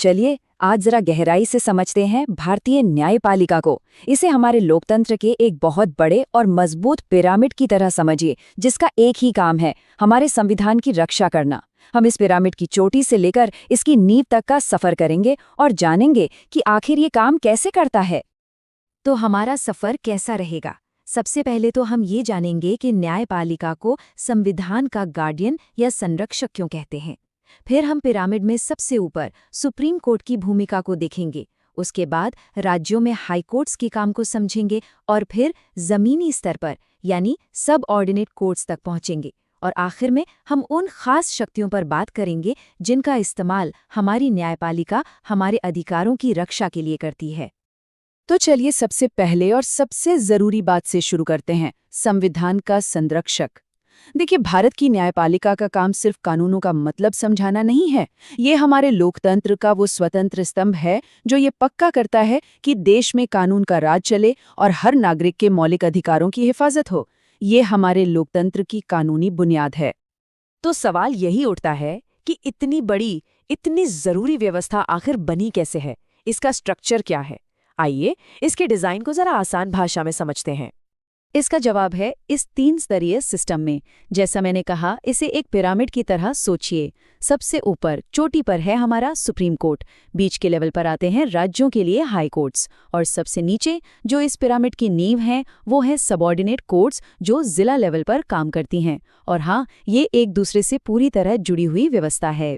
चलिए आज जरा गहराई से समझते हैं भारतीय न्यायपालिका को। इसे हमारे लोकतंत्र के एक बहुत बड़े और मजबूत पिरामिड की तरह समझिए, जिसका एक ही काम है, हमारे संविधान की रक्षा करना। हम इस पिरामिड की चोटी से लेकर इसकी नींव तक का सफर करेंगे और जानेंगे कि आखिर ये काम कैसे करता है। तो हमारा सफर कैसा रहेगा? सबसे पहले तो हम ये जानेंगे कि न्यायपालिका को संविधान का गार्डियन या संरक्षक क्यों कहते हैं। फिर हम पिरामिड में सबसे ऊपर सुप्रीम कोर्ट की भूमिका को देखेंगे। उसके बाद राज्यों में हाई कोर्ट्स के काम को समझेंगे और फिर जमीनी स्तर पर यानी सब ऑर्डिनेट कोर्ट्स तक पहुंचेंगे। और आखिर में हम उन खास शक्तियों पर बात करेंगे जिनका इस्तेमाल हमारी न्यायपालिका हमारे अधिकारों की रक्षा के लिए करती है। तो चलिए सबसे पहले और सबसे जरूरी बात से शुरू करते हैं, संविधान का संरक्षक। देखिए, भारत की न्यायपालिका का काम सिर्फ कानूनों का मतलब समझाना नहीं है। ये हमारे लोकतंत्र का वो स्वतंत्र स्तंभ है जो ये पक्का करता है कि देश में कानून का राज चले और हर नागरिक के मौलिक अधिकारों की हिफाजत हो। ये हमारे लोकतंत्र की कानूनी बुनियाद है। तो सवाल यही उठता है कि इतनी बड़ी, इतनी जरूरी व्यवस्था आखिर बनी कैसे है? इसका स्ट्रक्चर क्या है? आइए इसके डिजाइन को जरा आसान भाषा में समझते हैं। इसका जवाब है इस 3 स्तरीय सिस्टम में। जैसा मैंने कहा, इसे एक पिरामिड की तरह सोचिए। सबसे ऊपर चोटी पर है हमारा सुप्रीम कोर्ट, बीच के लेवल पर आते हैं राज्यों के लिए हाई कोर्ट्स, और सबसे नीचे जो इस पिरामिड की नींव है वो है सबऑर्डिनेट कोर्ट्स, जो जिला लेवल पर काम करती हैं। और हाँ, ये एक दूसरे से पूरी तरह जुड़ी हुई व्यवस्था है।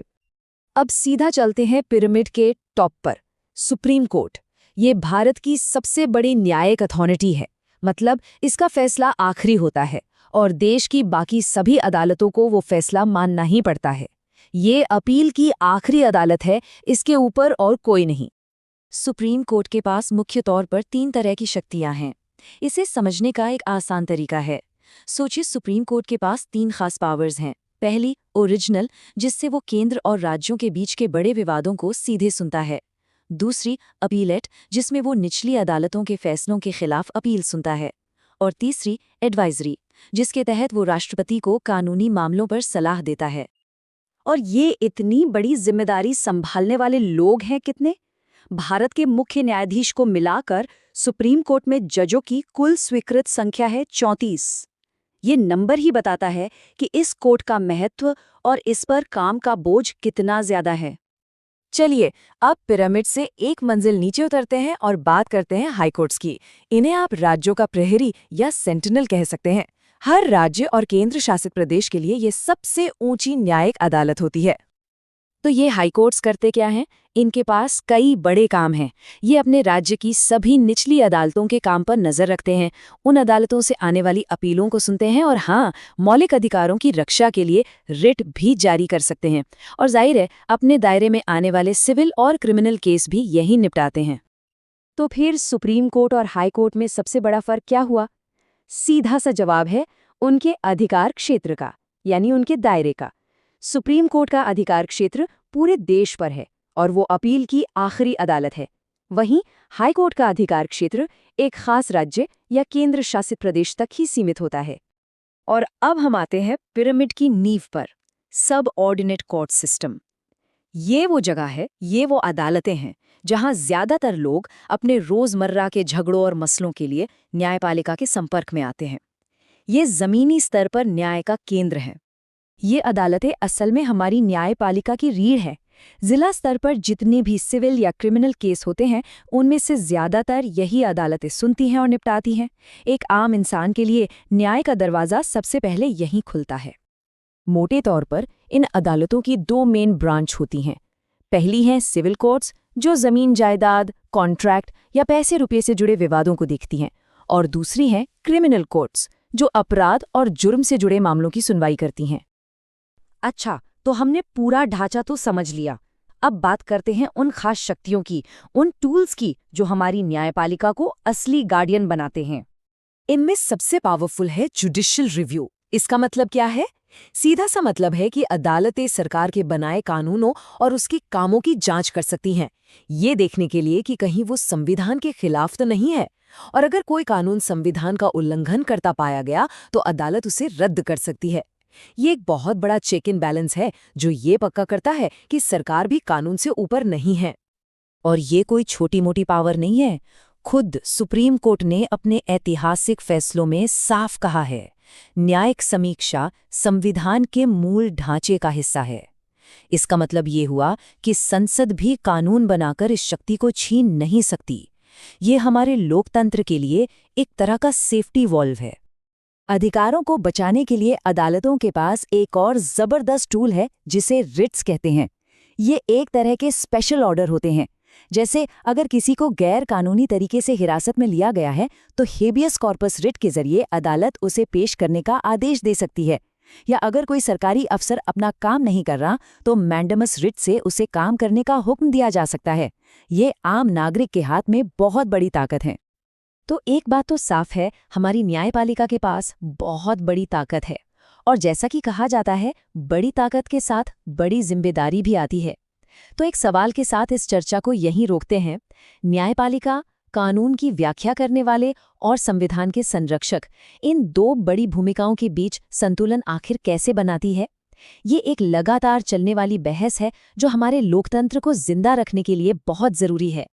अब सीधा चलते हैं पिरामिड के टॉप पर, सुप्रीम कोर्ट। ये भारत की सबसे बड़ी न्यायिक अथॉरिटी है, मतलब इसका फैसला आखिरी होता है और देश की बाकी सभी अदालतों को वो फैसला मानना ही पड़ता है। ये अपील की आखिरी अदालत है, इसके ऊपर और कोई नहीं। सुप्रीम कोर्ट के पास मुख्य तौर पर 3 तरह की शक्तियां हैं। इसे समझने का एक आसान तरीका है। सोचिए, सुप्रीम कोर्ट के पास 3 खास पावर्स हैं। पहली, ओरिजिनल, जिससे वो केंद्र और राज्यों के बीच के बड़े विवादों को सीधे सुनता है। दूसरी, अपीलेट, जिसमें वो निचली अदालतों के फैसलों के खिलाफ अपील सुनता है। और तीसरी, एडवाइजरी, जिसके तहत वो राष्ट्रपति को कानूनी मामलों पर सलाह देता है। और ये इतनी बड़ी जिम्मेदारी संभालने वाले लोग हैं कितने? भारत के मुख्य न्यायाधीश को मिलाकर सुप्रीम कोर्ट में जजों की कुल स्वीकृत संख्या है 34। ये नंबर ही बताता है कि इस कोर्ट का महत्व और इस पर काम का बोझ कितना ज्यादा है। चलिए अब पिरामिड से एक मंजिल नीचे उतरते हैं और बात करते हैं हाई कोर्ट्स की। इन्हें आप राज्यों का प्रहरी या सेंटिनल कह सकते हैं। हर राज्य और केंद्र शासित प्रदेश के लिए ये सबसे ऊंची न्यायिक अदालत होती है। तो ये हाई कोर्ट्स करते क्या हैं? इनके पास कई बड़े काम हैं। ये अपने राज्य की सभी निचली अदालतों के काम पर नजर रखते हैं, उन अदालतों से आने वाली अपीलों को सुनते हैं और हाँ, मौलिक अधिकारों की रक्षा के लिए रिट भी जारी कर सकते हैं। और जाहिर है, अपने दायरे में आने वाले सिविल और क्रिमिनल केस भी यही निपटाते हैं। तो फिर सुप्रीम कोर्ट और हाई कोर्ट में सबसे बड़ा फर्क क्या हुआ? सीधा सा जवाब है उनके अधिकार क्षेत्र का, यानी उनके दायरे का। सुप्रीम कोर्ट का अधिकार क्षेत्र पूरे देश पर है और वो अपील की आखिरी अदालत है। वहीं हाई कोर्ट का अधिकार क्षेत्र एक खास राज्य या केंद्र शासित प्रदेश तक ही सीमित होता है। और अब हम आते हैं पिरामिड की नींव पर, सब ऑर्डिनेट कोर्ट सिस्टम। ये वो जगह है, ये वो अदालतें हैं जहां ज्यादातर लोग अपने रोजमर्रा के झगड़ों और मसलों के लिए न्यायपालिका के संपर्क में आते हैं। ये जमीनी स्तर पर न्याय का केंद्र है। ये अदालतें असल में हमारी न्यायपालिका की रीढ़ है। जिला स्तर पर जितने भी सिविल या क्रिमिनल केस होते हैं, उनमें से ज्यादातर यही अदालतें सुनती हैं और निपटाती हैं। एक आम इंसान के लिए न्याय का दरवाजा सबसे पहले यहीं खुलता है। मोटे तौर पर इन अदालतों की 2 मेन ब्रांच होती हैं। पहली है सिविल कोर्ट्स, जो जमीन जायदाद, कॉन्ट्रैक्ट या पैसे रुपये से जुड़े विवादों को देखती हैं, और दूसरी है क्रिमिनल कोर्ट्स, जो अपराध और जुर्म से जुड़े मामलों की सुनवाई करती हैं। अच्छा, तो हमने पूरा ढांचा तो समझ लिया। अब बात करते हैं उन खास शक्तियों की, उन टूल्स की जो हमारी न्यायपालिका को असली गार्डियन बनाते हैं। इनमें सबसे पावरफुल है जुडिशियल रिव्यू। इसका मतलब क्या है? सीधा सा मतलब है कि अदालतें सरकार के बनाए कानूनों और उसके कामों की जांच कर सकती हैं, ये देखने के लिए कि कहीं वो संविधान के खिलाफ तो नहीं है। और अगर कोई कानून संविधान का उल्लंघन करता पाया गया तो अदालत उसे रद्द कर सकती है। ये एक बहुत बड़ा चेक इन बैलेंस है जो ये पक्का करता है कि सरकार भी कानून से ऊपर नहीं है। और ये कोई छोटी मोटी पावर नहीं है। खुद सुप्रीम कोर्ट ने अपने ऐतिहासिक फैसलों में साफ कहा है, न्यायिक समीक्षा संविधान के मूल ढांचे का हिस्सा है। इसका मतलब ये हुआ कि संसद भी कानून बनाकर इस शक्ति को छीन नहीं सकती। ये हमारे लोकतंत्र के लिए एक तरह का सेफ्टी वॉल्व है। अधिकारों को बचाने के लिए अदालतों के पास एक और जबरदस्त टूल है जिसे रिट्स कहते हैं। ये एक तरह के स्पेशल ऑर्डर होते हैं। जैसे अगर किसी को गैर कानूनी तरीके से हिरासत में लिया गया है तो हेबियस कॉर्पस रिट के जरिए अदालत उसे पेश करने का आदेश दे सकती है। या अगर कोई सरकारी अफसर अपना काम नहीं कर रहा तो मैंडेमस रिट से उसे काम करने का हुक्म दिया जा सकता है। ये आम नागरिक के हाथ में बहुत बड़ी ताकत है। तो एक बात तो साफ है, हमारी न्यायपालिका के पास बहुत बड़ी ताकत है। और जैसा कि कहा जाता है, बड़ी ताकत के साथ बड़ी जिम्मेदारी भी आती है। तो एक सवाल के साथ इस चर्चा को यहीं रोकते हैं। न्यायपालिका, कानून की व्याख्या करने वाले और संविधान के संरक्षक, इन दो बड़ी भूमिकाओं के बीच संतुलन आखिर कैसे बनाती है? ये एक लगातार चलने वाली बहस है जो हमारे लोकतंत्र को जिंदा रखने के लिए बहुत जरूरी है।